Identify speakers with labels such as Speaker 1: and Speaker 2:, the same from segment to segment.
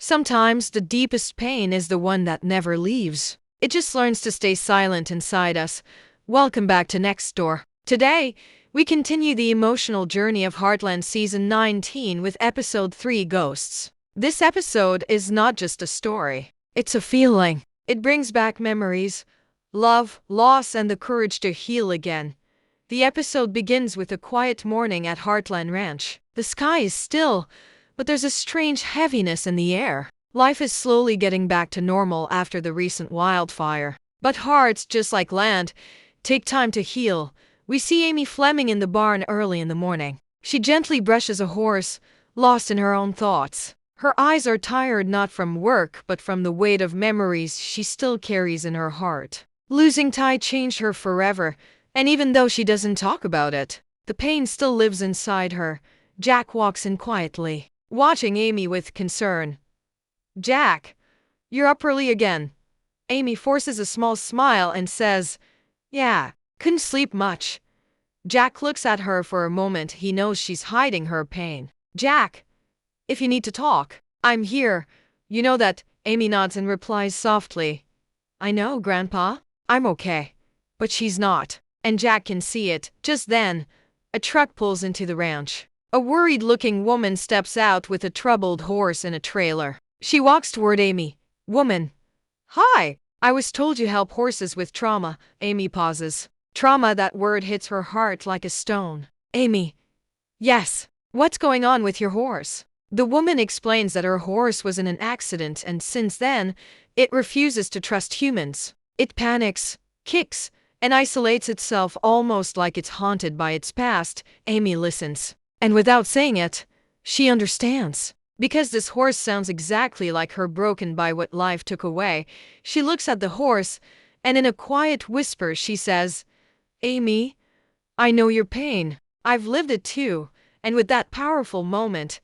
Speaker 1: Sometimes the deepest pain is the one that never leaves. It just learns to stay silent inside us. Welcome back to Next Door. Today, we continue the emotional journey of Heartland Season 19 with Episode 3 Ghosts. This episode is not just a story, it's a feeling. It brings back memories, love, loss, and the courage to heal again. The episode begins with a quiet morning at Heartland Ranch. The sky is still, but there's a strange heaviness in the air. Life is slowly getting back to normal after the recent wildfire. But hearts, just like land, take time to heal. We see Amy Fleming in the barn early in the morning. She gently brushes a horse, lost in her own thoughts. Her eyes are tired not from work but from the weight of memories she still carries in her heart. Losing Ty changed her forever, and even though she doesn't talk about it, the pain still lives inside her. Jack walks in quietly, watching Amy with concern. "Jack, you're up early again." Amy forces a small smile and says, "Yeah, couldn't sleep much." Jack looks at her for a moment. He knows she's hiding her pain. "Jack, if you need to talk, I'm here. You know that." Amy nods and replies softly, "I know, Grandpa. I'm okay." But she's not, and Jack can see it. Just then, a truck pulls into the ranch. A worried-looking woman steps out with a troubled horse in a trailer. She walks toward Amy. "Woman. Hi. I was told you help horses with trauma." Amy pauses. Trauma, that word hits her heart like a stone. "Amy. Yes. What's going on with your horse?" The woman explains that her horse was in an accident and since then, it refuses to trust humans. It panics, kicks, and isolates itself almost like it's haunted by its past. Amy listens. And without saying it, she understands. Because this horse sounds exactly like her, broken by what life took away. She looks at the horse, and in a quiet whisper she says, "Amy, I know your pain. I've lived it too." And with that powerful moment,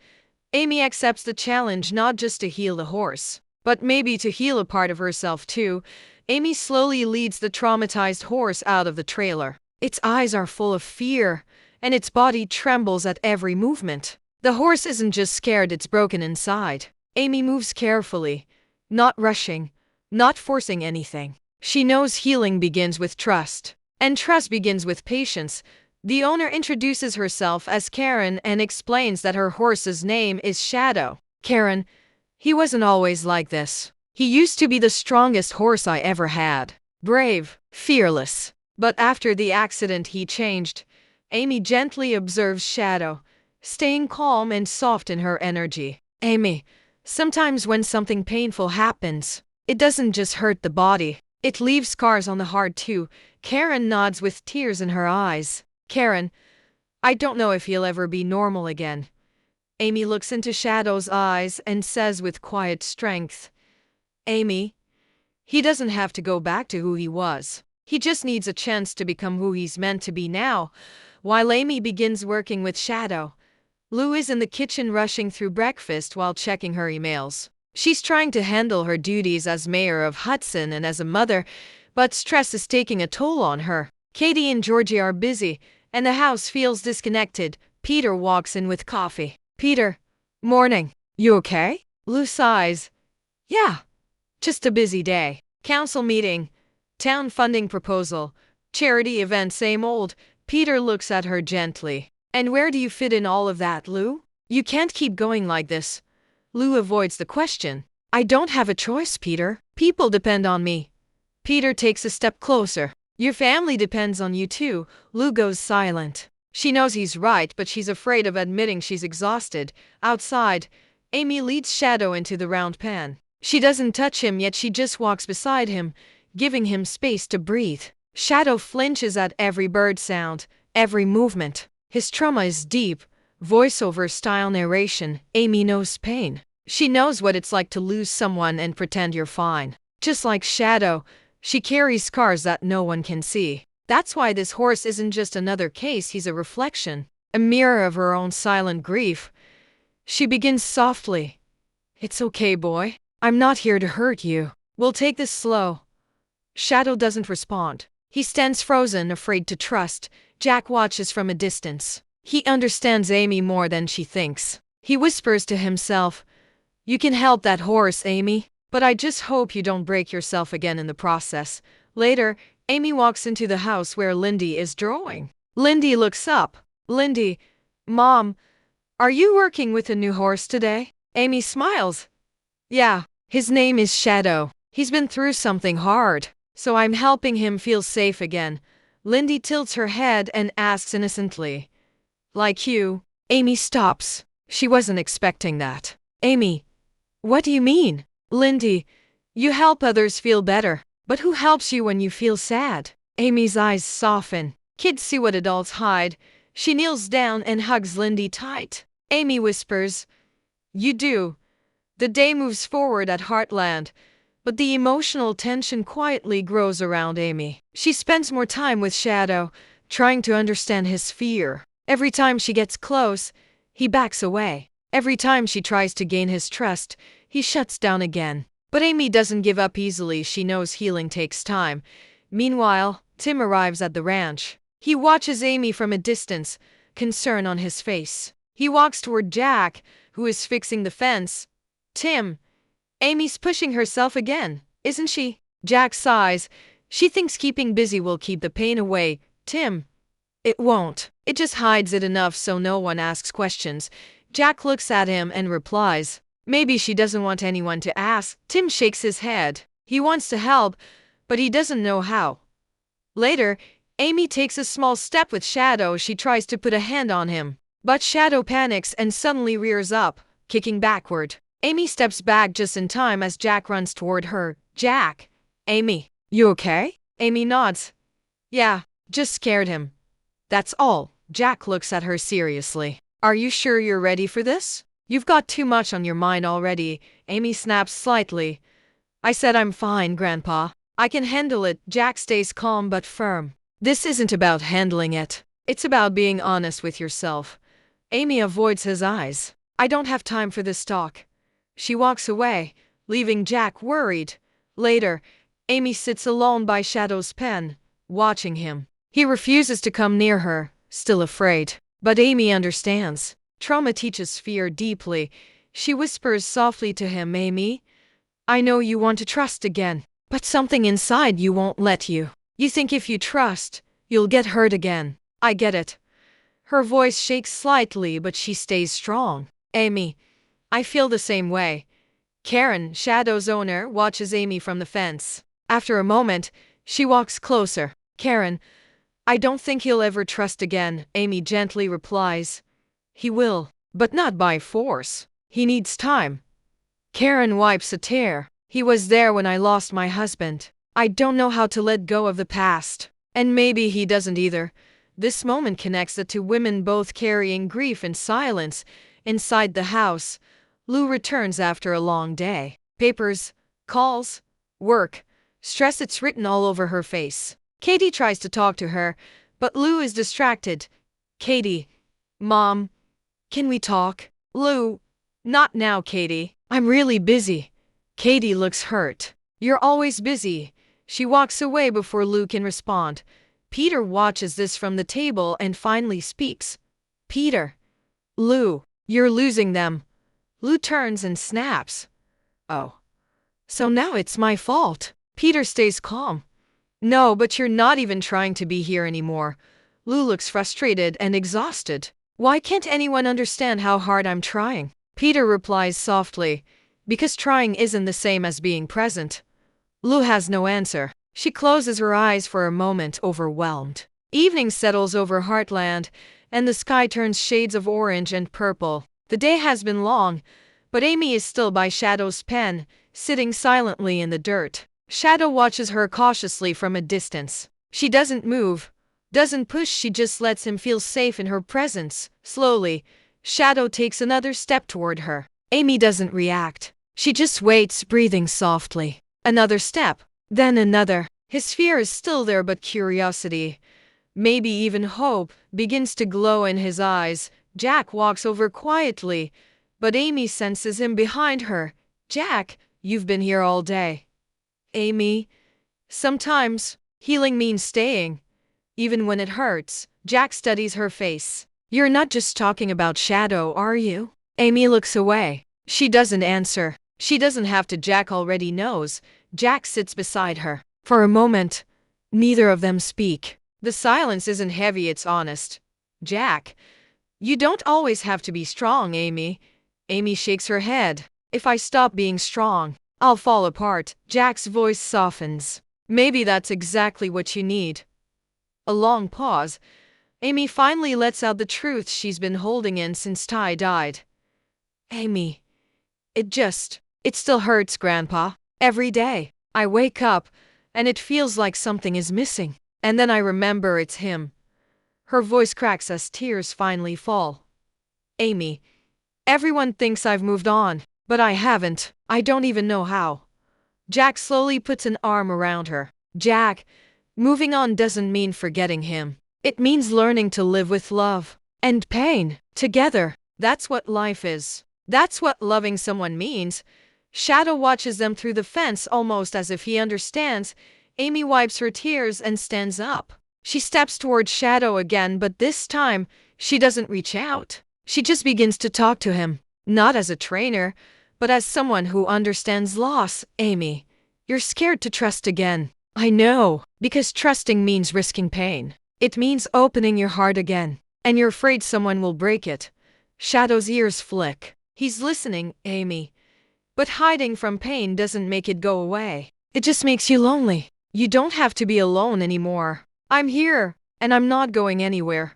Speaker 1: Amy accepts the challenge, not just to heal the horse, but maybe to heal a part of herself too. Amy slowly leads the traumatized horse out of the trailer. Its eyes are full of fear, and its body trembles at every movement. The horse isn't just scared, it's broken inside. Amy moves carefully, not rushing, not forcing anything. She knows healing begins with trust, and trust begins with patience. The owner introduces herself as Karen and explains that her horse's name is Shadow. "Karen, he wasn't always like this. He used to be the strongest horse I ever had. Brave, fearless. But after the accident he changed." Amy gently observes Shadow, staying calm and soft in her energy. "Amy, sometimes when something painful happens, it doesn't just hurt the body. It leaves scars on the heart too." Karen nods with tears in her eyes. "Karen, I don't know if he'll ever be normal again." Amy looks into Shadow's eyes and says with quiet strength, "Amy, he doesn't have to go back to who he was. He just needs a chance to become who he's meant to be now." While Amy begins working with Shadow, Lou is in the kitchen rushing through breakfast while checking her emails. She's trying to handle her duties as mayor of Hudson and as a mother, but stress is taking a toll on her. Katie and Georgie are busy, and the house feels disconnected. Peter walks in with coffee. "Peter, morning. You okay?" Lou sighs. "Yeah, just a busy day. Council meeting, town funding proposal, charity event, same old." Peter looks at her gently. "And where do you fit in all of that, Lou? You can't keep going like this." Lou avoids the question. "I don't have a choice, Peter. People depend on me." Peter takes a step closer. "Your family depends on you too." Lou goes silent. She knows he's right, but she's afraid of admitting she's exhausted. Outside, Amy leads Shadow into the round pen. She doesn't touch him yet, she just walks beside him, giving him space to breathe. Shadow flinches at every bird sound, every movement. His trauma is deep, voiceover-style narration. Amy knows pain. She knows what it's like to lose someone and pretend you're fine. Just like Shadow, she carries scars that no one can see. That's why this horse isn't just another case, he's a reflection, a mirror of her own silent grief. She begins softly. "It's okay, boy. I'm not here to hurt you. We'll take this slow." Shadow doesn't respond. He stands frozen, afraid to trust. Jack watches from a distance. He understands Amy more than she thinks. He whispers to himself, You can help that horse, Amy. But I just hope you don't break yourself again in the process. Later, Amy walks into the house where Lindy is drawing. Lindy looks up. Lindy, Mom, are you working with a new horse today? Amy smiles. Yeah, his name is Shadow. He's been through something hard, so I'm helping him feel safe again. Lindy tilts her head and asks innocently, like you? Amy stops. She wasn't expecting that. Amy, what do you mean? Lindy, you help others feel better, but who helps you when you feel sad? Amy's eyes soften. Kids see what adults hide. She kneels down and hugs Lindy tight. Amy whispers, you do. The day moves forward at Heartland, but the emotional tension quietly grows around Amy. She spends more time with Shadow, trying to understand his fear. Every time she gets close, he backs away. Every time she tries to gain his trust, he shuts down again. But Amy doesn't give up easily. She knows healing takes time. Meanwhile, Tim arrives at the ranch. He watches Amy from a distance, concern on his face. He walks toward Jack, who is fixing the fence. Tim, Amy's pushing herself again, isn't she? Jack sighs. She thinks keeping busy will keep the pain away. Tim, it won't. It just hides it enough so no one asks questions. Jack looks at him and replies, maybe she doesn't want anyone to ask. Tim shakes his head. He wants to help, but he doesn't know how. Later, Amy takes a small step with Shadow. She tries to put a hand on him, but Shadow panics and suddenly rears up, kicking backward. Amy steps back just in time as Jack runs toward her. Jack, Amy, you okay? Amy nods. Yeah, just scared him. That's all. Jack looks at her seriously. Are you sure you're ready for this? You've got too much on your mind already. Amy snaps slightly. I said I'm fine, Grandpa. I can handle it. Jack stays calm but firm. This isn't about handling it. It's about being honest with yourself. Amy avoids his eyes. I don't have time for this talk. She walks away, leaving Jack worried. Later, Amy sits alone by Shadow's pen, watching him. He refuses to come near her, still afraid. But Amy understands. Trauma teaches fear deeply. She whispers softly to him, Amy, I know you want to trust again, but something inside you won't let you. You think if you trust, you'll get hurt again. I get it. Her voice shakes slightly, but she stays strong. Amy, I feel the same way. Karen, Shadow's owner, watches Amy from the fence. After a moment, she walks closer. Karen, I don't think he'll ever trust again, Amy gently replies. He will, but not by force. He needs time. Karen wipes a tear. He was there when I lost my husband. I don't know how to let go of the past. And maybe he doesn't either. This moment connects the two women, both carrying grief in silence. Inside the house, Lou returns after a long day. Papers, calls, work, stress, it's written all over her face. Katie tries to talk to her, but Lou is distracted. Katie, Mom, can we talk? Lou, not now, Katie. I'm really busy. Katie looks hurt. You're always busy. She walks away before Lou can respond. Peter watches this from the table and finally speaks. Peter. Lou, you're losing them. Lou turns and snaps. Oh. So now it's my fault. Peter stays calm. No, but you're not even trying to be here anymore. Lou looks frustrated and exhausted. Why can't anyone understand how hard I'm trying? Peter replies softly, because trying isn't the same as being present. Lou has no answer. She closes her eyes for a moment, overwhelmed. Evening settles over Heartland, and the sky turns shades of orange and purple. The day has been long, but Amy is still by Shadow's pen, sitting silently in the dirt. Shadow watches her cautiously from a distance. She doesn't move, doesn't push, she just lets him feel safe in her presence. Slowly, Shadow takes another step toward her. Amy doesn't react. She just waits, breathing softly. Another step, then another. His fear is still there, but curiosity, maybe even hope, begins to glow in his eyes. Jack walks over quietly, but Amy senses him behind her. Jack, you've been here all day. Amy, sometimes healing means staying, even when it hurts. Jack studies her face. You're not just talking about Shadow, are you? Amy looks away. She doesn't answer. She doesn't have to. Jack already knows. Jack sits beside her. For a moment, neither of them speak. The silence isn't heavy, it's honest. Jack, you don't always have to be strong, Amy. Amy shakes her head. If I stop being strong, I'll fall apart. Jack's voice softens. Maybe that's exactly what you need. A long pause. Amy finally lets out the truth she's been holding in since Ty died. Amy, it still hurts, Grandpa. Every day, I wake up, and it feels like something is missing. And then I remember it's him. Her voice cracks as tears finally fall. Amy, everyone thinks I've moved on, but I haven't. I don't even know how. Jack slowly puts an arm around her. Jack, moving on doesn't mean forgetting him. It means learning to live with love and pain together. That's what life is. That's what loving someone means. Shadow watches them through the fence almost as if he understands. Amy wipes her tears and stands up. She steps towards Shadow again, but this time, she doesn't reach out. She just begins to talk to him, not as a trainer, but as someone who understands loss. Amy, you're scared to trust again. I know, because trusting means risking pain. It means opening your heart again, and you're afraid someone will break it. Shadow's ears flick. He's listening, Amy. But hiding from pain doesn't make it go away. It just makes you lonely. You don't have to be alone anymore. I'm here, and I'm not going anywhere.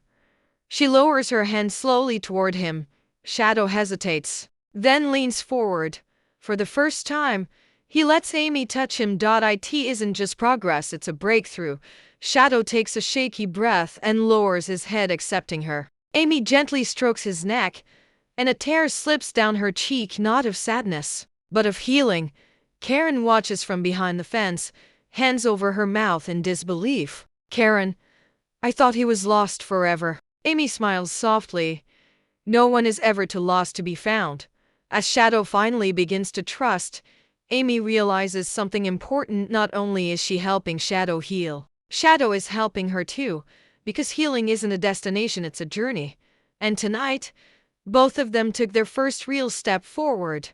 Speaker 1: She lowers her hand slowly toward him. Shadow hesitates, then leans forward. For the first time, he lets Amy touch him. It isn't just progress, it's a breakthrough. Shadow takes a shaky breath and lowers his head, accepting her. Amy gently strokes his neck, and a tear slips down her cheek, not of sadness, but of healing. Karen watches from behind the fence, hands over her mouth in disbelief. Karen, I thought he was lost forever. Amy smiles softly. No one is ever too lost to be found. As Shadow finally begins to trust, Amy realizes something important. Not only is she helping Shadow heal, Shadow is helping her too, because healing isn't a destination, it's a journey. And tonight, both of them took their first real step forward.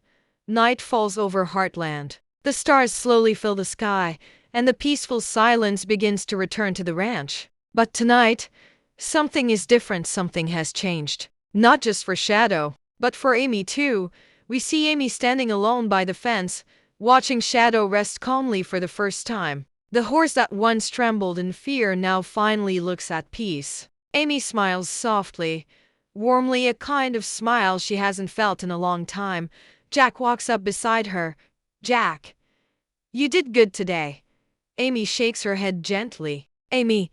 Speaker 1: Night falls over Heartland. The stars slowly fill the sky, and the peaceful silence begins to return to the ranch. But tonight, something is different. Something has changed. Not just for Shadow, but for Amy too. We see Amy standing alone by the fence, watching Shadow rest calmly for the first time. The horse that once trembled in fear now finally looks at peace. Amy smiles softly, warmly, a kind of smile she hasn't felt in a long time. Jack walks up beside her. Jack, you did good today. Amy shakes her head gently. Amy,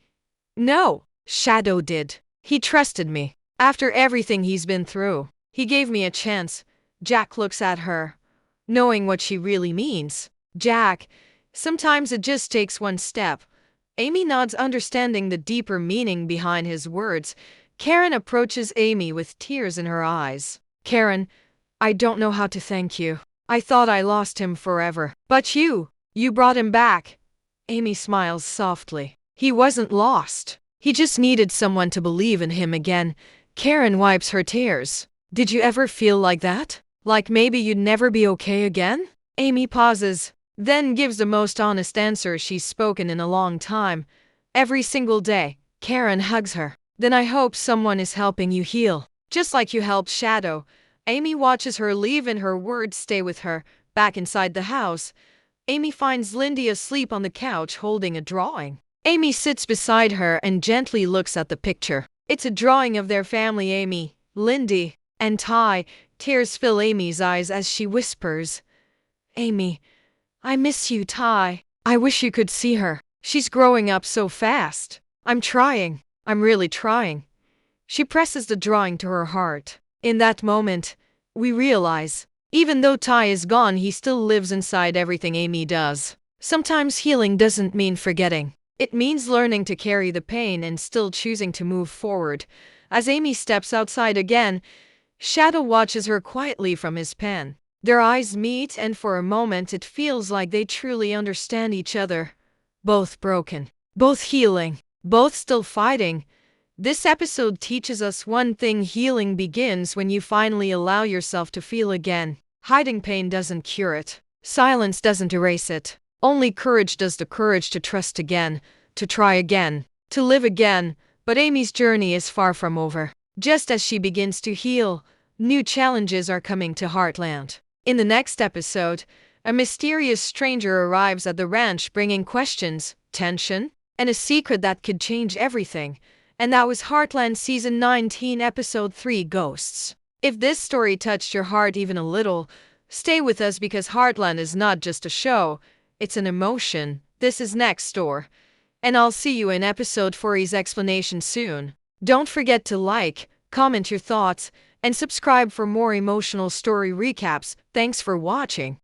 Speaker 1: no, Shadow did. He trusted me. After everything he's been through, he gave me a chance. Jack looks at her, knowing what she really means. Jack, sometimes it just takes one step. Amy nods, understanding the deeper meaning behind his words. Karen approaches Amy with tears in her eyes. Karen, I don't know how to thank you. I thought I lost him forever. But you brought him back. Amy smiles softly. He wasn't lost. He just needed someone to believe in him again. Karen wipes her tears. Did you ever feel like that? Like maybe you'd never be okay again? Amy pauses, then gives the most honest answer she's spoken in a long time. Every single day, Karen hugs her. Then I hope someone is helping you heal, just like you helped Shadow. Amy watches her leave and her words stay with her. Back inside the house, Amy finds Lindy asleep on the couch holding a drawing. Amy sits beside her and gently looks at the picture. It's a drawing of their family, Amy, Lindy, and Ty. Tears fill Amy's eyes as she whispers, Amy, I miss you, Ty. I wish you could see her. She's growing up so fast. I'm trying. I'm really trying. She presses the drawing to her heart. In that moment, we realize, even though Ty is gone, he still lives inside everything Amy does. Sometimes healing doesn't mean forgetting. It means learning to carry the pain and still choosing to move forward. As Amy steps outside again, Shadow watches her quietly from his pen. Their eyes meet, and for a moment it feels like they truly understand each other. Both broken, both healing, both still fighting. This episode teaches us one thing: healing begins when you finally allow yourself to feel again. Hiding pain doesn't cure it. Silence doesn't erase it. Only courage does, the courage to trust again, to try again, to live again. But Amy's journey is far from over. Just as she begins to heal, new challenges are coming to Heartland. In the next episode, a mysterious stranger arrives at the ranch bringing questions, tension, and a secret that could change everything. And that was Heartland Season 19, Episode 3, Ghosts. If this story touched your heart even a little, stay with us because Heartland is not just a show, it's an emotion. This is Next Door. And I'll see you in Episode 4's explanation soon. Don't forget to like, comment your thoughts, and subscribe for more emotional story recaps. Thanks for watching.